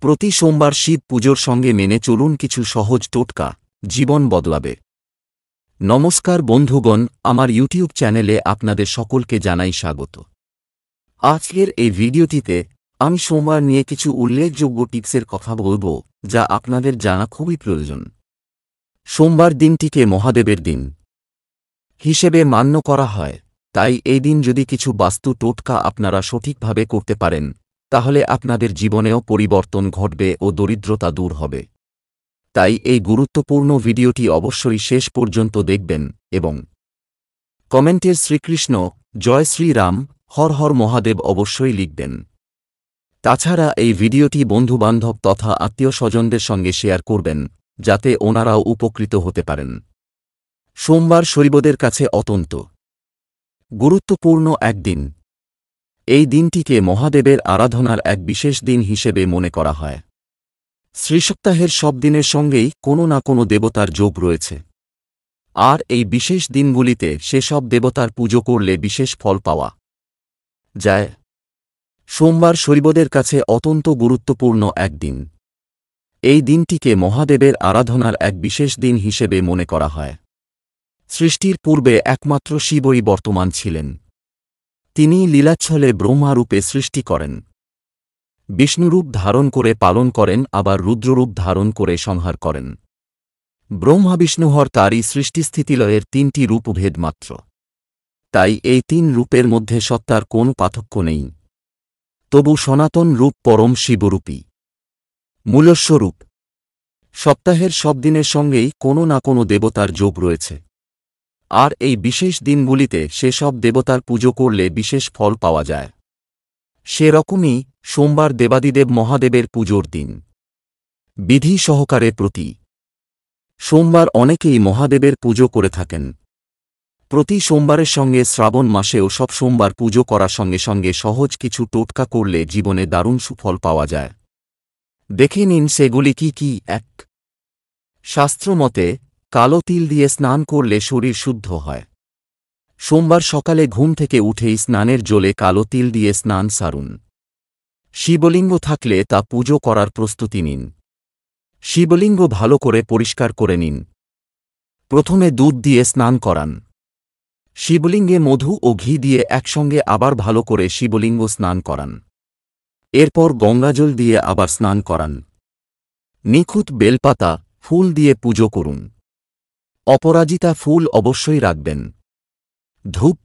প্রতি সোমবার শিব পুজোর সঙ্গে মেনে চলুন কিছু সহজ টোটকা, জীবন বদলাবে। নমস্কার বন্ধুগণ, আমার ইউটিউব চ্যানেলে আপনাদের সকলকে জানাই স্বাগত। আজকের এই ভিডিওটিতে আমি সোমবার নিয়ে কিছু উল্লেখযোগ্য টিপসের কথা বলব, যা আপনাদের জানা খুবই প্রয়োজন। সোমবার দিনটিকে মহাদেবের দিন হিসেবে মান্য করা হয়, তাই এই দিন যদি কিছু বাস্তু টোটকা আপনারা সঠিকভাবে করতে পারেন, তাহলে আপনাদের জীবনেও পরিবর্তন ঘটবে ও দরিদ্রতা দূর হবে। তাই এই গুরুত্বপূর্ণ ভিডিওটি অবশ্যই শেষ পর্যন্ত দেখবেন এবং কমেন্টের শ্রীকৃষ্ণ, জয় শ্রীরাম, হর হর মহাদেব অবশ্যই লিখবেন। তাছাড়া এই ভিডিওটি বন্ধুবান্ধব তথা আত্মীয়-স্বজনদের সঙ্গে শেয়ার করবেন, যাতে ওনারাও উপকৃত হতে পারেন। সোমবার শৈবদের কাছে অত্যন্ত গুরুত্বপূর্ণ একদিন। এই দিনটিকে মহাদেবের আরাধনার এক বিশেষ দিন হিসেবে মনে করা হয়। শ্রীসপ্তাহের সব দিনের সঙ্গেই কোনো না কোনো দেবতার যোগ রয়েছে, আর এই বিশেষ দিনগুলিতে সেসব দেবতার পুজো করলে বিশেষ ফল পাওয়া যায়। সোমবার শৈবদের কাছে অত্যন্ত গুরুত্বপূর্ণ একদিন। এই দিনটিকে মহাদেবের আরাধনার এক বিশেষ দিন হিসেবে মনে করা হয়। সৃষ্টির পূর্বে একমাত্র শিবই বর্তমান ছিলেন। তিনি লীলাচ্ছলে ব্রহ্মারূপে সৃষ্টি করেন, বিষ্ণুরূপ ধারণ করে পালন করেন, আবার রুদ্ররূপ ধারণ করে সংহার করেন। ব্রহ্মা বিষ্ণুহর তারই সৃষ্টিস্থিতিলয়ের তিনটি রূপভেদ মাত্র। তাই এই তিন রূপের মধ্যে সত্তার কোন পার্থক্য নেই। তবু সনাতন রূপ পরম শিবরূপী মূলস্বরূপ। সপ্তাহের সব দিনের সঙ্গেই কোনো না কোনো দেবতার যোগ রয়েছে, আর এই বিশেষ দিনগুলিতে সেসব দেবতার পুজো করলে বিশেষ ফল পাওয়া যায়। সেরকমই সোমবার দেবাদিদেব মহাদেবের পুজোর দিন। বিধি সহকারে প্রতি সোমবার অনেকেই মহাদেবের পুজো করে থাকেন। প্রতি সোমবারের সঙ্গে শ্রাবণ মাসেও সব সোমবার পুজো করার সঙ্গে সঙ্গে সহজ কিছু টোটকা করলে জীবনে দারুণ সুফল পাওয়া যায়। দেখে নিন সেগুলি কি কি। ১. শাস্ত্রমতে কালো তিল দিয়ে স্নান করলে শরীর শুদ্ধ হয়। সোমবার সকালে ঘুম থেকে উঠেই স্নানের জলে কালো তিল দিয়ে স্নান সারুন। শিবলিঙ্গ থাকলে তা পুজো করার প্রস্তুতি নিন। শিবলিঙ্গ ভালো করে পরিষ্কার করে নিন। প্রথমে দুধ দিয়ে স্নান করান। শিবলিঙ্গে মধু ও ঘি দিয়ে একসঙ্গে আবার ভালো করে শিবলিঙ্গ স্নান করান। এরপর গঙ্গাজল দিয়ে আবার স্নান করান। নিখুঁত বেলপাতা, ফুল দিয়ে পুজো করুন। অপরাজিতা ফুল অবশ্যই রাখবেন। ধূপ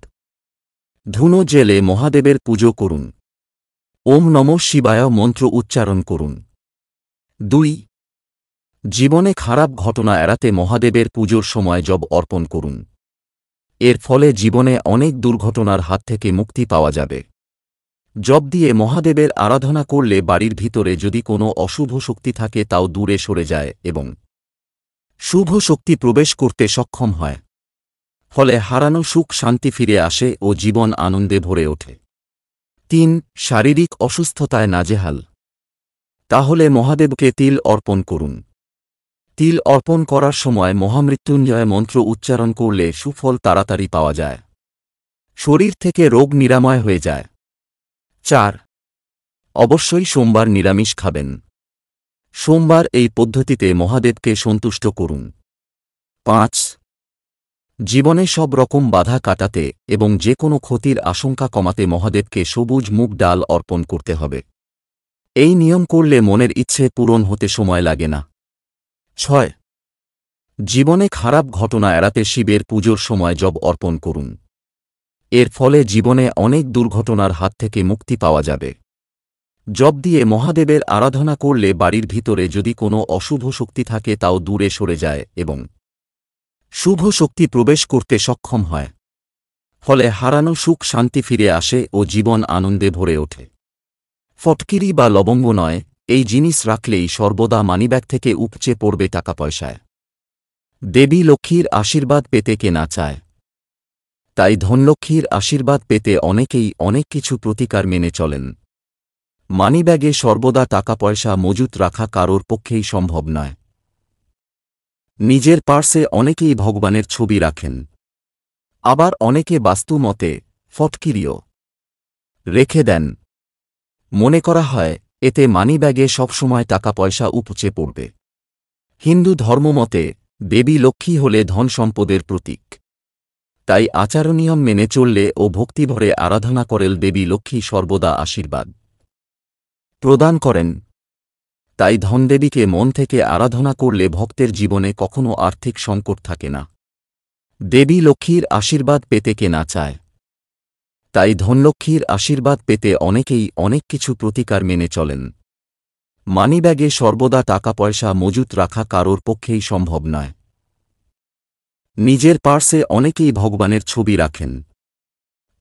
ধুনো জেলে মহাদেবের পুজো করুন। ওম নমঃ শিবায় মন্ত্র উচ্চারণ করুন। ২. জীবনে খারাপ ঘটনা এড়াতে মহাদেবের পুজোর সময় জব অর্পণ করুন। এর ফলে জীবনে অনেক দুর্ঘটনার হাত থেকে মুক্তি পাওয়া যাবে। জব দিয়ে মহাদেবের আরাধনা করলে বাড়ির ভিতরে যদি কোনো অশুভ শক্তি থাকে তাও দূরে সরে যায় এবং শুভ শক্তি প্রবেশ করতে সক্ষম হয়। ফলে হারানো সুখ শান্তি ফিরে আসে ও জীবন আনন্দে ভরে ওঠে। ৩. শারীরিক অসুস্থতায় নাজেহাল তাহলে মহাদেবকে তিল অর্পণ করুন। তিল অর্পণ করার সময় মহামৃত্যুঞ্জয় মন্ত্র উচ্চারণ করলে সুফল তাড়াতাড়ি পাওয়া যায়। শরীর থেকে রোগ নিরাময় হয়ে যায়। ৪. অবশ্যই সোমবার নিরামিষ খাবেন। সোমবার এই পদ্ধতিতে মহাদেবকে সন্তুষ্ট করুন। ৫. জীবনে সব রকম বাধা কাটাতে এবং যে কোনো ক্ষতির আশঙ্কা কমাতে মহাদেবকে সবুজ মুগ ডাল অর্পণ করতে হবে। এই নিয়ম করলে মনের ইচ্ছে পূরণ হতে সময় লাগে না। ৬. জীবনে খারাপ ঘটনা এড়াতে শিবের পুজোর সময় জব অর্পণ করুন। এর ফলে জীবনে অনেক দুর্ঘটনার হাত থেকে মুক্তি পাওয়া যাবে। জব দিয়ে মহাদেবের আরাধনা করলে বাড়ির ভিতরে যদি কোনো অশুভ শক্তি থাকে তাও দূরে সরে যায় এবং শুভ শক্তি প্রবেশ করতে সক্ষম হয়। ফলে হারানো সুখ শান্তি ফিরে আসে ও জীবন আনন্দে ভরে ওঠে। ফটকিরি বা লবঙ্গ নয়, এই জিনিস রাখলেই সর্বদা মানিব্যাগ থেকে উপচে পড়বে টাকা পয়সায়। দেবী লক্ষ্মীর আশীর্বাদ পেতে কে না চায়। তাই ধনলক্ষ্মীর আশীর্বাদ পেতে অনেকেই অনেক কিছু প্রতিকার মেনে চলেন। মানিব্যাগে সর্বদা টাকা পয়সা মজুত রাখা কারোর পক্ষেই সম্ভব নয়। নিজের পার্সে অনেকেই ভগবানের ছবি রাখেন, আবার অনেকে বাস্তু মতে ফটকিরিও রেখে দেন। মনে করা হয় এতে মানিব্যাগে সবসময় টাকা পয়সা উপচে পড়বে। হিন্দু ধর্মমতে দেবী লক্ষ্মী হলে ধন সম্পদের প্রতীক। তাই আচারনিয়ম মেনে চললে ও ভক্তিভরে আরাধনা করলে দেবী লক্ষ্মী সর্বদা আশীর্বাদ প্রদান করেন। তাই ধনদেবীকে মন থেকে আরাধনা করলে ভক্তের জীবনে কখনো আর্থিক সংকট থাকে না। দেবী লক্ষ্মীর আশীর্বাদ পেতে কে না চায়। তাই ধনলক্ষ্মীর আশীর্বাদ পেতে অনেকেই অনেক কিছু প্রতিকার মেনে চলেন। মানিব্যাগে সর্বদা টাকা পয়সা মজুত রাখা কারোর পক্ষেই সম্ভব নয়। নিজের পার্সে অনেকেই ভগবানের ছবি রাখেন,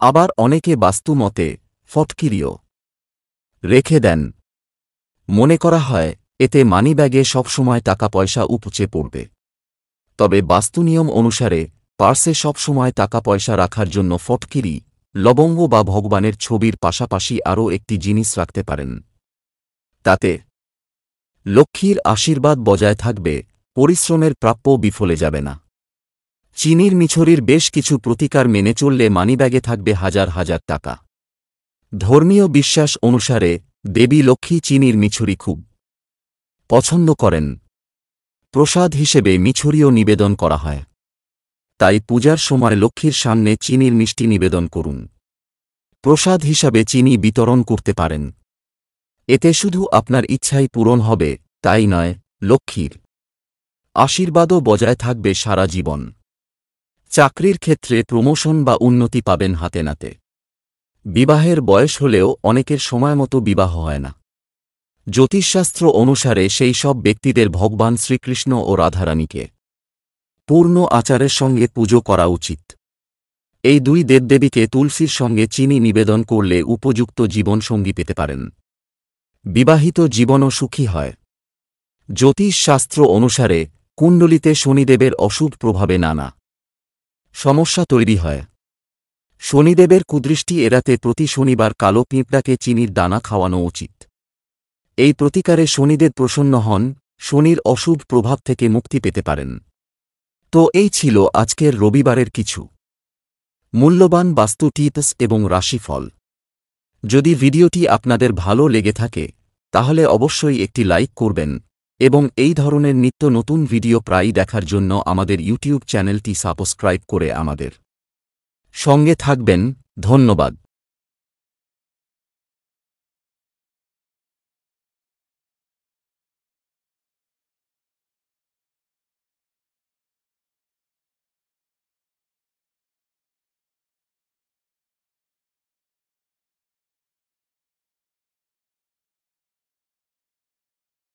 আবার অনেকে বাস্তুমতে ফটকিরিও রেখে দেন। মনে করা হয় এতে মানিব্যাগে সবসময় টাকা পয়সা উপচে পড়বে। তবে বাস্তুনিয়ম অনুসারে পার্সে সবসময় টাকা পয়সা রাখার জন্য ফটকিরি, লবঙ্গ বা ভগবানের ছবির পাশাপাশি আরও একটি জিনিস রাখতে পারেন। তাতে লক্ষ্মীর আশীর্বাদ বজায় থাকবে, পরিশ্রমের প্রাপ্য বিফলে যাবে না। চিনির মিছরির বেশ কিছু প্রতিকার মেনে চললে মানিব্যাগে থাকবে হাজার হাজার টাকা। ধর্মীয় বিশ্বাস অনুসারে দেবী লক্ষ্মী চিনির মিছরি খুব পছন্দ করেন। প্রসাদ হিসেবে মিছরিও নিবেদন করা হয়। তাই পূজার সময় লক্ষ্মীর সামনে চিনির মিষ্টি নিবেদন করুন। প্রসাদ হিসাবে চিনি বিতরণ করতে পারেন। এতে শুধু আপনার ইচ্ছাই পূরণ হবে তাই নয়, লক্ষ্মীর আশীর্বাদও বজায় থাকবে সারা জীবন। চাকরির ক্ষেত্রে প্রমোশন বা উন্নতি পাবেন হাতে নাতে। বিবাহের বয়স হলেও অনেকের সময়মতো বিবাহ হয় না। জ্যোতিষশাস্ত্র অনুসারে সেই সব ব্যক্তিদের ভগবান শ্রীকৃষ্ণ ও রাধারানীকে পূর্ণ আচারের সঙ্গে পুজো করা উচিত। এই দুই দেবদেবীকে তুলসীর সঙ্গে চিনি নিবেদন করলে উপযুক্ত জীবনসঙ্গী পেতে পারেন। বিবাহিত জীবনও সুখী হয়। জ্যোতিষশাস্ত্র অনুসারে কুণ্ডলিতে শনিদেবের অশুভ প্রভাবে নানা সমস্যা তৈরি হয়। শনিদেবের কুদৃষ্টি এড়াতে প্রতি শনিবার কালো পিঁপড়াকে চিনির দানা খাওয়ানো উচিত। এই প্রতিকারে শনিদেব প্রসন্ন হন, শনির অশুভ প্রভাব থেকে মুক্তি পেতে পারেন। তো এই ছিল আজকের রবিবারের কিছু মূল্যবান বাস্তু টিপস এবং রাশিফল। যদি ভিডিওটি আপনাদের ভালো লেগে থাকে তাহলে অবশ্যই একটি লাইক করবেন এবং এই ধরনের নিত্য নতুন ভিডিও প্রায়ই দেখার জন্য আমাদের ইউটিউব চ্যানেলটি সাবস্ক্রাইব করে আমাদের সঙ্গে থাকবেন। ধন্যবাদ।